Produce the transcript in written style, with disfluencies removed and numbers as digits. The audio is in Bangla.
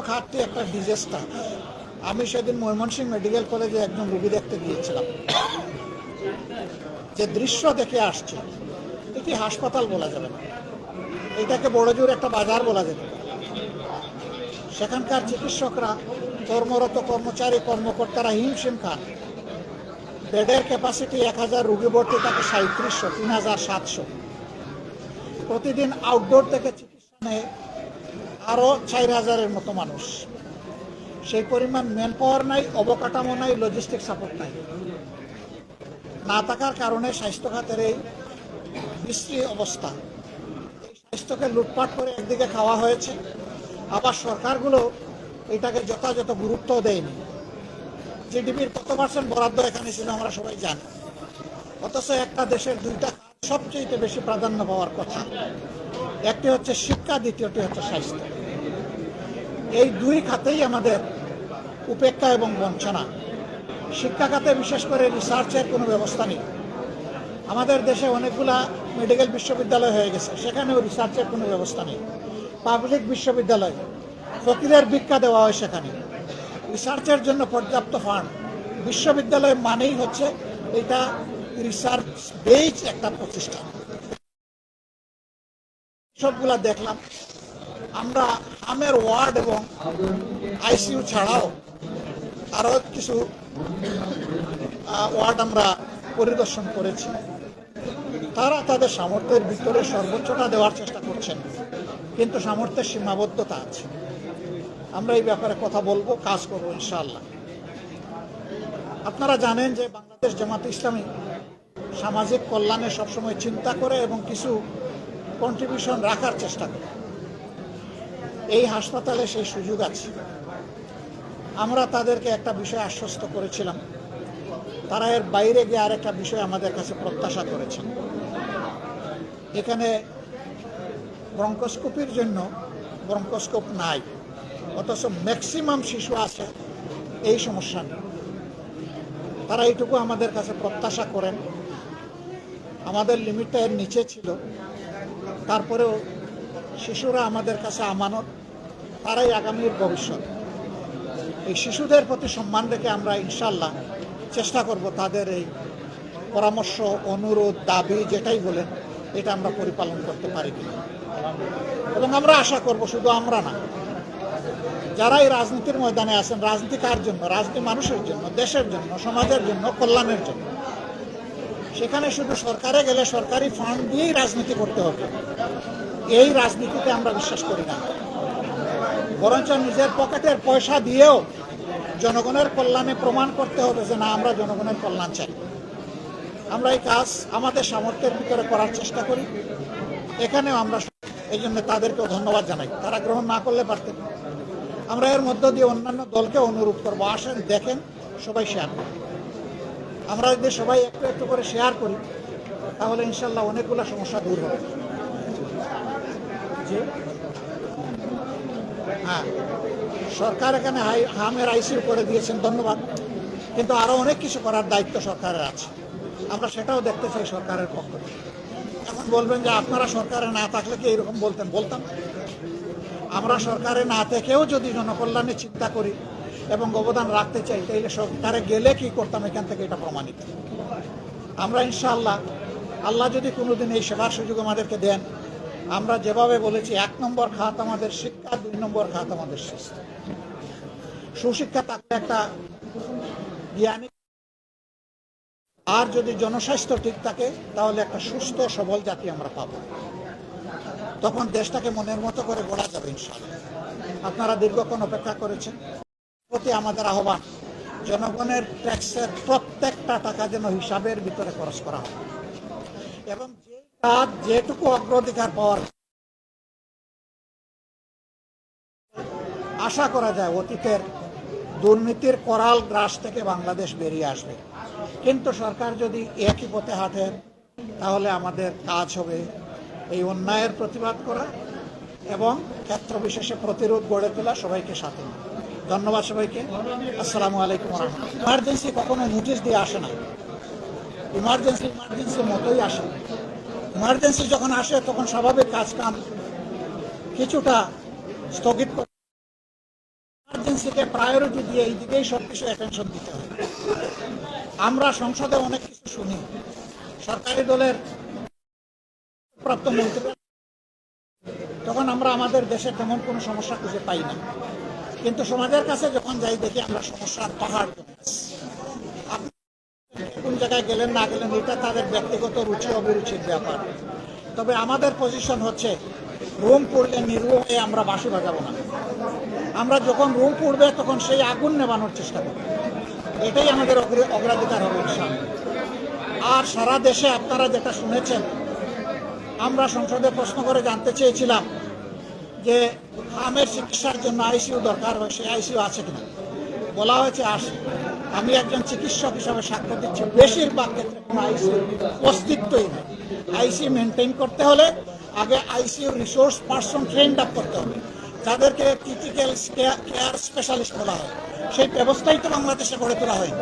খাতটি একটা ডিজাস্টার। আমি সেদিন ময়মনসিংহ মেডিকেল কলেজে একজন রোগী দেখতে গিয়েছিলাম। যে দৃশ্য দেখে আসছে এটি হাসপাতাল বলা যাবে না, এটাকে বড়জোর একটা বাজার বলা যেতে পারে। সেখানকার চিকিৎসকরা, কর্মরত কর্মচারী কর্মকর্তারা হিমশিম খান। বেডের ক্যাপাসিটি 1000, রোগী ভর্তি থাকে 3700, 3700। প্রতিদিন আউটডোর থেকে চিকিৎসা নেয় আরও 4000-এর মতো মানুষ। সেই পরিমাণ ম্যান পাওয়ার নাই, অবকাঠামো নাই, লজিস্টিক সাপোর্ট নাই। না থাকার কারণে স্বাস্থ্য খাতের এই বিশ্রী অবস্থা। এই স্বাস্থ্যকে লুটপাট করে একদিকে খাওয়া হয়েছে, আবার সরকারগুলো এটাকে যথাযথ গুরুত্ব দেয়নি। জিডিপির কত % বরাদ্দ এখানে ছিল আমরা সবাই জানি, অথচ একটা দেশের দুইটা খাত সবচেয়ে বেশি প্রাধান্য পাওয়ার কথা। একটি হচ্ছে শিক্ষা, দ্বিতীয়টি হচ্ছে স্বাস্থ্য। এই দুই খাতেই আমাদের উপেক্ষা এবং বঞ্চনা। শিক্ষা খাতে বিশেষ করে রিসার্চের কোনো ব্যবস্থা নেই। আমাদের দেশে অনেকগুলা মেডিকেল বিশ্ববিদ্যালয় হয়ে গেছে, সেখানেও রিসার্চের কোনো ব্যবস্থা নেই। পাবলিক বিশ্ববিদ্যালয়, ফকিরের ভিক্ষা দেওয়া হয় সেখানে। রিসার্চের জন্য পর্যাপ্ত ফান্ড। বিশ্ববিদ্যালয় মানেই হচ্ছে এটা রিসার্চ বেস একটা প্রতিষ্ঠান। সবগুলা দেখলাম আমরা। আমের ওয়ার্ড এবং আইসিইউ ছাড়াও আরও কিছু ওয়ার্ড আমরা পরিদর্শন করেছি। তারা তাদের সামর্থ্যের ভিতরে সর্বোচ্চটা দেওয়ার চেষ্টা করছেন, কিন্তু সামর্থ্যের সীমাবদ্ধতা আছে। আমরা এই ব্যাপারে কথা বলবো, কাজ করবো ইনশাআল্লাহ। আপনারা জানেন যে বাংলাদেশ জামাত ইসলামী সামাজিক কল্যাণে সবসময় চিন্তা করে এবং কিছু কন্ট্রিবিউশন রাখার চেষ্টা করে। এই হাসপাতালে সেই সুযোগ আছে। আমরা তাদেরকে একটা বিষয় আশ্বস্ত করেছিলাম, তারা এর বাইরে গিয়ে আরেকটা বিষয় আমাদের কাছে প্রত্যাশা করেছেন। এখানে ব্রঙ্কোস্কোপির জন্য ব্রঙ্কোস্কোপ নাই, অথচ ম্যাক্সিমাম শিশু আছে এই সমস্যা নেই। তারা এইটুকু আমাদের কাছে প্রত্যাশা করেন। আমাদের লিমিটটা এর নিচে ছিল, তারপরেও শিশুরা আমাদের কাছে আমানত, তারাই আগামীর ভবিষ্যৎ। এই শিশুদের প্রতি সম্মান রেখে আমরা ইনশাল্লাহ চেষ্টা করব তাদের এই পরামর্শ, অনুরোধ, দাবি যেটাই বলেন এটা আমরা পরিপালন করতে পারি কিনা। এবং আমরা আশা করব, শুধু আমরা না, যারা এই রাজনীতির ময়দানে আছেন, রাজনীতি কার জন্য? রাজনীতি মানুষের জন্য, দেশের জন্য, সমাজের জন্য, কল্যাণের জন্য। সেখানে শুধু সরকারে গেলে সরকারি ফান্ড দিয়েই রাজনীতি করতে হবে, এই রাজনীতিতে আমরা বিশ্বাস করি না। বরঞ্চ নিজের পকেটের পয়সা দিয়েও জনগণের কল্যাণে প্রমাণ করতে হবে যে না, আমরা জনগণের কল্যাণ চাই। আমরা এই কাজ আমাদের সামর্থ্যের ভিতরে করার চেষ্টা করি। এখানেও আমরা এই জন্য তাদেরকেও ধন্যবাদ জানাই। তারা গ্রহণ না করলে পারতেন। আমরা এর মধ্য দিয়ে অন্যান্য দলকে অনুরোধ করবো, আসেন, দেখেন, সবাই শেয়ার করি। আমরা যদি সবাই একটু একটু করে শেয়ার করি তাহলে ইনশাল্লাহ অনেকগুলো সমস্যা দূর হবে। হ্যাঁ, সরকার এখানে হামের আইসিইউ করে দিয়েছেন, ধন্যবাদ, কিন্তু আরও অনেক কিছু করার দায়িত্ব সরকারের আছে। আমরা সেটাও দেখতে চাই সরকারের পক্ষ থেকে। এখন বলবেন যে আপনারা সরকারে না থাকলে কি এরকম বলতেন? বলতাম। আমরা সরকারে না থেকেও যদি জনকল্যাণে চিন্তা করি এবং অবদান রাখতে চাই, তাইলে সরকারে গেলে কি করতাম এখান থেকে এটা প্রমাণিত। আমরা ইনশাআল্লাহ, আল্লাহ যদি কোনোদিন এই সেবার সুযোগ আমাদেরকে দেন, আমরা যেভাবে বলেছি 1 নম্বর খাত আমাদের শিক্ষা, 2 নম্বর খাত আমাদের স্বাস্থ্য। সুশিক্ষা থাকলে একটা জ্ঞানী, আর যদি জনস্বাস্থ্য ঠিক থাকে তাহলে একটা সুস্থ সবল জাতি আমরা পাবো। তখন দেশটাকে মনের মতো করে গড়া যাবে ইনশাআল্লাহ। আপনারা দীর্ঘক্ষণ অপেক্ষা করেছেন। প্রতি আমাদের আহ্বান, জনগণের ট্যাক্সের প্রত্যেকটা টাকা যেন হিসাবের ভিতরে খরচ করা হয় এবং যে কাজ যেটুকু অগ্রাধিকার পাওয়ার আশা করা যায় অতীতের দুর্নীতির করাল গ্রাস থেকে বাংলাদেশ বেরিয়ে আসবে। কিন্তু সরকার যদি একই পথে হাঁটেন তাহলে আমাদের কাজ হবে এই অন্যায়ের প্রতিবাদ করা এবং ক্ষেত্র বিশেষে প্রতিরোধ গড়ে তোলা, সবাইকে সাথে। ধন্যবাদ সবাইকে। আসসালামু আলাইকুম ওয়া রাহমাতুল্লাহ। ইমার্জেন্সি কখনো নোটিশ দিয়ে আসে না, ইমার্জেন্সির মতোই আসে। ইমার্জেন্সি যখন আসে তখন স্বাভাবিক কাজ কাম কিছুটা স্থগিত ইমার্জেন্সিকে প্রায়োরিটি দিয়ে এই দিকেই সব কিছু অ্যাটেনশন দিতে হবে। আমরা সংসদে অনেক কিছু শুনি, সরকারি দলের প্রাপ্ত মন্ত্রী, তখন আমরা আমাদের দেশে তেমন কোনো সমস্যা খুঁজে পাই না, কিন্তু সমাজের কাছে যখন যাই দেখি আমরা সমস্যার পাহাড় জমে আছে। আপনি কোন জায়গায় গেলেন না গেলেন এটা তাদের ব্যক্তিগত রুচি অভিরুচির ব্যাপার, তবে আমাদের পজিশন হচ্ছে রুম পড়লে নির্মূল হয়ে আমরা বাঁশি বাজাবো না। আমরা যখন রুম পড়বে তখন সেই আগুন নেবানোর চেষ্টা করব, এটাই আমাদের অগ্রাধিকার হবে ইনশাআল্লাহ। আর সারা দেশে আপনারা যেটা শুনেছেন, আমরা সংসদে প্রশ্ন করে জানতে চেয়েছিলাম যে হামের চিকিৎসার জন্য আইসিইউ দরকার হয়, সেই আইসিইউ আছে কিনা, বলা হয়েছে আসে। আমি একজন চিকিৎসক হিসাবে সাক্ষ্য দিচ্ছি, বেশিরভাগ ক্ষেত্রে কোনো আইসিইউ অস্তিত্বই নেই। আইসিইউ মেনটেন করতে হলে আগে ICU resource person trend up করতে হবে, যাদেরকে ক্রিটিক্যাল কেয়ার স্পেশালিস্ট বলা হয়। সেই ব্যবস্থাই তো বাংলাদেশে গড়ে তোলা হয়নি।